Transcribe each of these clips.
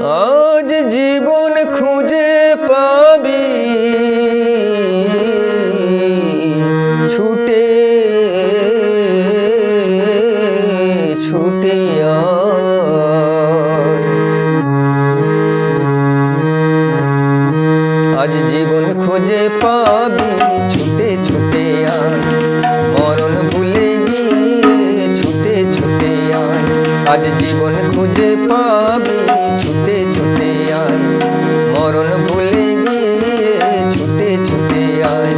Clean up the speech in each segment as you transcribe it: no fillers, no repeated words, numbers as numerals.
আজ জীবন খুঁজে পাবি ছুটে ছুটে আজ জীবন খুঁজে পাবি ছুটে ছুটে আয় মরণ ভুলে গিয়ে ছুটে ছুটে আয় আজ জীবন খুঁজে পাবি ছুটে ছুটে আয় মরণ ভুলে গিয়ে ছুটে ছুটে আয়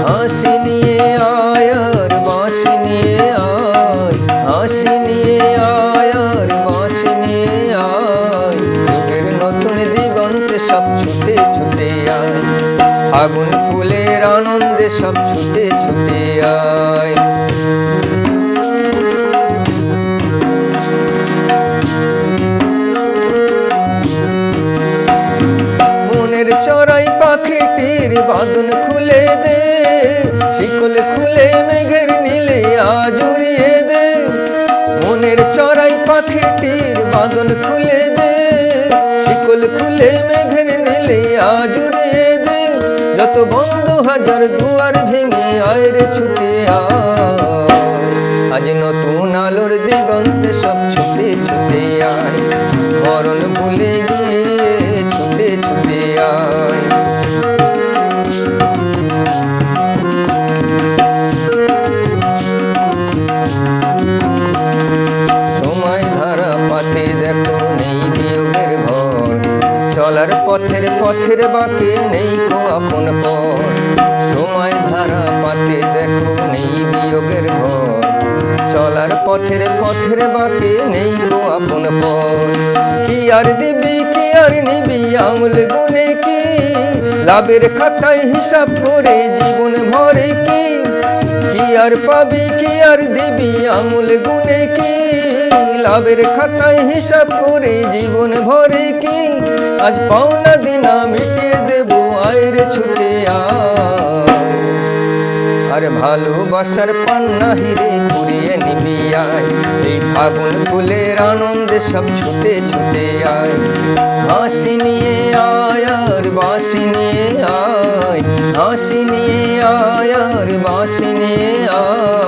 হাসি নিয়ে আয় আর বাঁশি নিয়ে আয় হাসি নিয়ে আয় আর বাঁশি নিয়ে আয় যুগের নতুন দিগন্তে সব ছুটে ছুটে আয় ফাগুন ফুলের আনন্দে সব ছুটে ছুটে আয় মনের চড়াই পাখিটির বাঁধন খুলে দে শিকল খুলে মেঘের নীলে আজ উড়িয়ে দে মনের চড়াই পাখিটির বাঁধন খুলে দে শিকল খুলে মেঘের নীলে আজ উড়িয়ে দে যত বন্ধ হাজার দুয়ার ভেঙে আয় রে ছুটে আয় আজ নতুন আলোর দিগন্তে সব ছুটে ছুটে আয় মরণ ভুলে গিয়ে ছুটে ছুটে আয় সময় ধারা পাতে দেখো নেই বিয়োগের ঘর চলার পথের পথের বাঁকে নেই কো আপন পর সময় ধারা পাতে দেখো নেই বিয়োগের ঘর চলার পথের পথের বাঁকে নেই কো আপন পর কি আর দিবি কি আর নিবি আঙুল গুনে কি লাভের খাতায় হিসাব করে জীবন ভরে কি কি আর পাবি কি আর দিবি আঙুল গুনে কি লাভের খাতায় হিসাব করে জীবন ভরে কি আজ পাওনা দিনা মিটিয়ে দেবো আয় রে ছুটে আয় আর ভালোবাসার পান্না হিরে কুড়িয়ে নিবি আয় এই ফাগুন ফুলের আনন্দে সব ছুটে ছুটে আয় হাসি নিয়ে আয় আর বাঁশি নিয়ে আয় হাসি নিয়ে আয় আর বাঁশি নিয়ে আয়